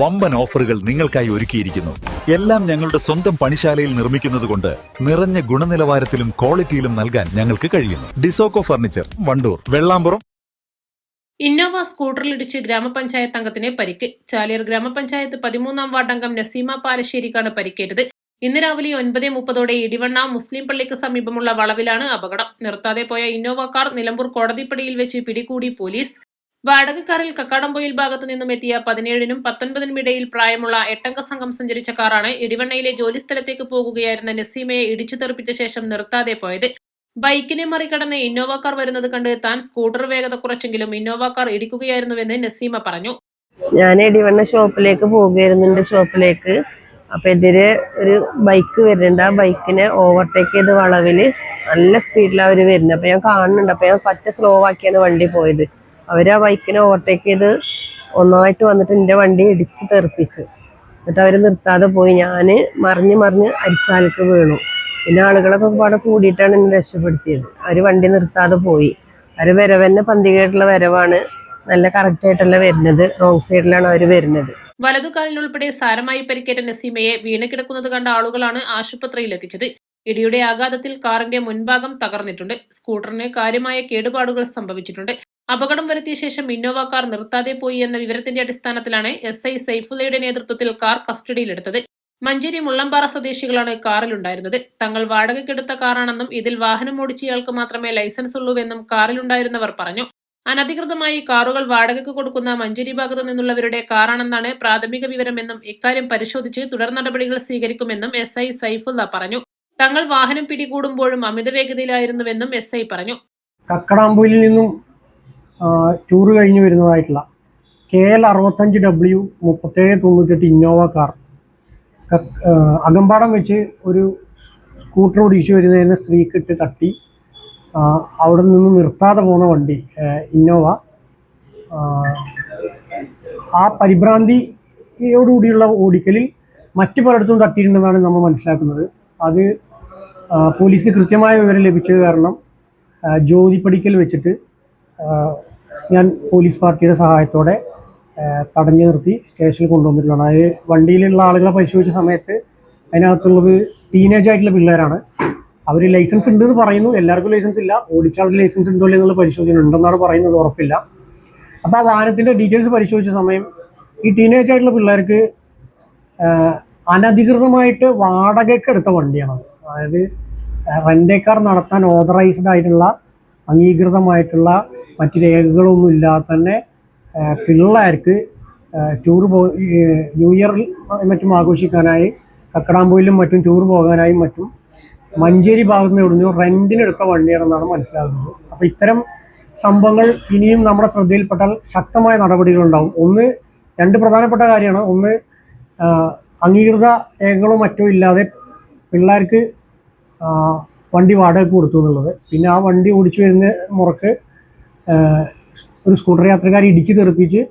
വമ്പൻ ഓഫറുകൾ നിങ്ങൾക്കായി ഒരുക്കിയിരിക്കുന്നു. എല്ലാം ഞങ്ങളുടെ സ്വന്തം പണിശാലയിൽ നിർമ്മിക്കുന്നതുകൊണ്ട് നിറഞ്ഞ ഗുണനിലവാരത്തിലും ക്വാളിറ്റിയിലും നൽകാൻ ഞങ്ങൾക്ക് കഴിയുന്നു. ഡിസോക്കോ ഫർണിച്ചർ, വണ്ടൂർ, വെള്ളാമ്പുറം. ഇന്നോവ സ്കൂട്ടറിലിടിച്ച് ഗ്രാമപഞ്ചായത്ത് അംഗത്തിന് പരിക്ക്. ചാലിയാർ ഗ്രാമപഞ്ചായത്ത് 13-ാം വാർഡ് അംഗം നസീമ പാലശ്ശേരിക്കാണ് പരിക്കേറ്റത്. ഇന്ന് രാവിലെ 9:30 ഇടിവണ്ണ മുസ്ലിം പള്ളിക്ക് സമീപമുള്ള വളവിലാണ് അപകടം. നിർത്താതെ പോയ ഇന്നോവ കാർ നിലമ്പൂർ കോടതിപ്പടിയിൽ വെച്ച് പിടികൂടി പോലീസ്. വാടകക്കാരിൽ കക്കാടംപൊയിൽ ഭാഗത്തു നിന്നും എത്തിയ 17-നും 19-നും ഇടയിൽ പ്രായമുള്ള 8-അംഗ സംഘം സഞ്ചരിച്ച കാറാണ് ഇടിവണ്ണയിലെ ജോലിസ്ഥലത്തേക്ക് പോകുകയായിരുന്ന നസീമയെ ഇടിച്ചു തെറിപ്പിച്ച ശേഷം നിർത്താതെ പോയത്. ബൈക്കിനെ മറികടന്ന് ഇന്നോവ കാർ വരുന്നത് കണ്ട് താൻ സ്കൂട്ടർ വേഗത കുറച്ചെങ്കിലും ഇന്നോവ കാർ ഇടിക്കുകയായിരുന്നുവെന്ന് നസീമ പറഞ്ഞു. ഞാൻ ഇടിവണ്ണ ഷോപ്പിലേക്ക് പോകുകയായിരുന്നു. ഷോപ്പിലേക്ക് അപ്പൊ എതിരെ ഒരു ബൈക്ക് വരുന്നുണ്ട്. ആ ബൈക്കിനെ ഓവർടേക്ക് ചെയ്ത് വളവില് നല്ല സ്പീഡിലാണ് അവര് വരുന്നത്. അപ്പൊ ഞാൻ കാണുന്നുണ്ട്. അപ്പൊ ഞാൻ പറ്റ സ്ലോ ആക്കിയാണ് വണ്ടി പോയത്. അവര് ആ ബൈക്കിനെ ഓവർടേക്ക് ചെയ്ത് ഒന്നായിട്ട് വന്നിട്ട് എന്റെ വണ്ടി ഇടിച്ച് തെറിപ്പിച്ചു. എന്നിട്ട് അവര് നിർത്താതെ പോയി. ഞാന് മറിഞ്ഞ് അരിച്ചാലക്ക് വീണു. പിന്നെ ആളുകളൊക്കെ പാടെ കൂടിയിട്ടാണ് എന്നെ രക്ഷപ്പെടുത്തിയത്. അവര് വണ്ടി നിർത്താതെ പോയി. അവര് വരവന്നെ പന്തികയായിട്ടുള്ള വരവാണ്. നല്ല കറക്റ്റ് ആയിട്ടല്ല വരുന്നത്. റോങ് സൈഡിലാണ് അവര് വരുന്നത്. വലതുകാലിനുൾപ്പെടെ സാരമായി പരിക്കേറ്റ നസീമയെ വീണ് കിടക്കുന്നത് കണ്ട ആളുകളാണ് ആശുപത്രിയിൽ എത്തിച്ചത്. ഇടിയുടെ ആഘാതത്തിൽ കാറിന്റെ മുൻഭാഗം തകർന്നിട്ടുണ്ട്. സ്കൂട്ടറിന് കാര്യമായ കേടുപാടുകൾ സംഭവിച്ചിട്ടുണ്ട്. അപകടം വരുത്തിയ ശേഷം ഇന്നോവ കാർ നിർത്താതെ പോയി എന്ന വിവരത്തിന്റെ അടിസ്ഥാനത്തിലാണ് SI സൈഫുള്ളയുടെ നേതൃത്വത്തിൽ കാർ കസ്റ്റഡിയിലെടുത്തത്. മഞ്ചേരി മുള്ളമ്പാറ സ്വദേശികളാണ് കാറിലുണ്ടായിരുന്നത്. തങ്ങൾ വാടകയ്ക്കെടുത്ത കാറാണെന്നും ഇതിൽ വാഹനം ഓടിച്ചയാൾക്ക് മാത്രമേ ലൈസൻസ് ഉള്ളൂവെന്നും കാറിലുണ്ടായിരുന്നവർ പറഞ്ഞു. അനധികൃതമായി കാറുകൾ വാടകയ്ക്ക് കൊടുക്കുന്ന മഞ്ചേരി ഭാഗത്തു നിന്നുള്ളവരുടെ കാറാണെന്നാണ് പ്രാഥമിക വിവരമെന്നും ഇക്കാര്യം പരിശോധിച്ച് തുടർ നടപടികൾ സ്വീകരിക്കുമെന്നും SI സൈഫുള്ള പറഞ്ഞു. തങ്ങൾ വാഹനം പിടികൂടുമ്പോഴും അമിത വേഗതയിലായിരുന്നുവെന്നും SI പറഞ്ഞു. കക്കടാമ്പൂരിൽ നിന്നും ടൂർ കഴിഞ്ഞ് വരുന്നതായിട്ടുള്ള KL 65W 3798 Innova car Akampadam വെച്ച് ഒരു സ്കൂട്ടർ ഓടിച്ചു വരുന്നതിന് സ്ത്രീക്കിട്ട് തട്ടി അവിടെ നിന്ന് നിർത്താതെ പോകുന്ന വണ്ടി ഇന്നോവ ആ പരിഭ്രാന്തിയോടുകൂടിയുള്ള ഓടിക്കലിൽ മറ്റു പലയിടത്തും തട്ടിയിട്ടുണ്ടെന്നാണ് നമ്മൾ മനസ്സിലാക്കുന്നത്. അത് പോലീസിന് കൃത്യമായ വിവരം ലഭിച്ചത് കാരണം ജ്യോതിപ്പടിക്കൽ വെച്ചിട്ട് ഞാൻ പോലീസ് പാർട്ടിയുടെ സഹായത്തോടെ തടഞ്ഞു നിർത്തി സ്റ്റേഷനിൽ കൊണ്ടുവന്നിട്ടുള്ളതാണ്. അത് വണ്ടിയിലുള്ള ആളുകളെ പരിശോധിച്ച സമയത്ത് അതിനകത്തുള്ളത് ടീനേജ് ആയിട്ടുള്ള പിള്ളേരാണ്. അവർ ലൈസൻസ് ഉണ്ടെന്ന് പറയുന്നു. എല്ലാവർക്കും ലൈസൻസ് ഇല്ല. ഓടിച്ച ആൾക്ക് ലൈസൻസ് ഉണ്ടോ എന്നുള്ള പരിശോധന ഉണ്ടെന്നാണ് പറയുന്നത്, ഉറപ്പില്ല. അപ്പോൾ ആ വാഹനത്തിൻ്റെ ഡീറ്റെയിൽസ് പരിശോധിച്ച സമയം ഈ ടീനേജ് ആയിട്ടുള്ള പിള്ളേർക്ക് അനധികൃതമായിട്ട് വാടകയ്ക്ക് എടുത്ത വണ്ടിയാണ്. അതായത് റെൻ്റ് കാർ നടത്താൻ ഓതറൈസ്ഡ് ആയിട്ടുള്ള അംഗീകൃതമായിട്ടുള്ള മറ്റ് രേഖകളൊന്നും ഇല്ലാതെ തന്നെ പിള്ളേർക്ക് ന്യൂ ഇയറിൽ മറ്റും ആഘോഷിക്കാനായി കക്കടാമ്പൊയിലും മറ്റും ടൂർ പോകാനായും മറ്റും മഞ്ചേരി ഭാഗത്ത് നിന്ന് എവിടുന്നു റെൻറ്റിനെടുത്ത വണ്ടിയാണെന്നാണ് മനസ്സിലാകുന്നത്. അപ്പോൾ ഇത്തരം സംഭവങ്ങൾ ഇനിയും നമ്മുടെ ശ്രദ്ധയിൽപ്പെട്ടാൽ ശക്തമായ നടപടികളുണ്ടാവും. രണ്ട് പ്രധാനപ്പെട്ട കാര്യമാണ്. ഒന്ന്, അംഗീകൃത രേഖകളോ മറ്റോ ഇല്ലാതെ പിള്ളേർക്ക് വണ്ടി വാടകയ്ക്ക് കൊടുത്തു എന്നുള്ളത്. പിന്നെ ആ വണ്ടി ഓടിച്ചു വരുന്ന മുറക്ക് ഒരു സ്കൂട്ടർ യാത്രക്കാരെ ഇടിച്ച് തെറിപ്പിച്ച്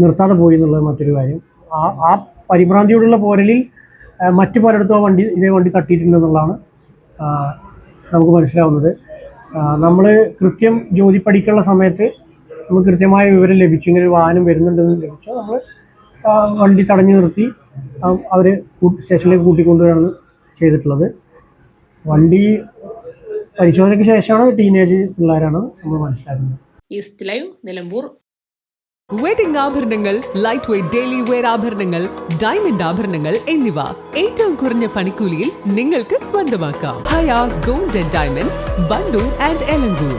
നിർത്താതെ പോയി എന്നുള്ളത് മറ്റൊരു കാര്യം. ആ പരിഭ്രാന്തിയോടുള്ള പോരലിൽ മറ്റു പലയിടത്തും ഇതേ വണ്ടി തട്ടിയിട്ടുണ്ടെന്നുള്ളതാണ് നമുക്ക് മനസ്സിലാവുന്നത്. നമ്മൾ കൃത്യം ജ്യോതിപ്പടിക്കുള്ള സമയത്ത് നമുക്ക് കൃത്യമായ വിവരം ലഭിച്ചു, ഇങ്ങനെ ഒരു വാഹനം വരുന്നുണ്ടെന്ന് ലഭിച്ചു. നമ്മൾ വണ്ടി തടഞ്ഞു നിർത്തി അവർ സ്റ്റേഷനിലേക്ക് കൂട്ടിക്കൊണ്ടുവരാണ് ചെയ്തിട്ടുള്ളത്. വണ്ടി പരിശോധനയ്ക്ക് ശേഷമാണ് ടീനേജ് പിള്ളേരാണ് നമ്മൾ മനസ്സിലാക്കുന്നത്. East live, Nilambur. വെഡിംഗ് ആഭരണങ്ങൾ, ലൈറ്റ് വെയ്റ്റ് ഡെയിലി വെയർ ആഭരണങ്ങൾ, ഡയമണ്ട് ആഭരണങ്ങൾ എന്നിവ ഏറ്റവും കുറഞ്ഞ പണിക്കൂലിയിൽ നിങ്ങൾക്ക് സ്വന്തമാക്കാം. Haya gold and diamonds, Bandoor and Elankur.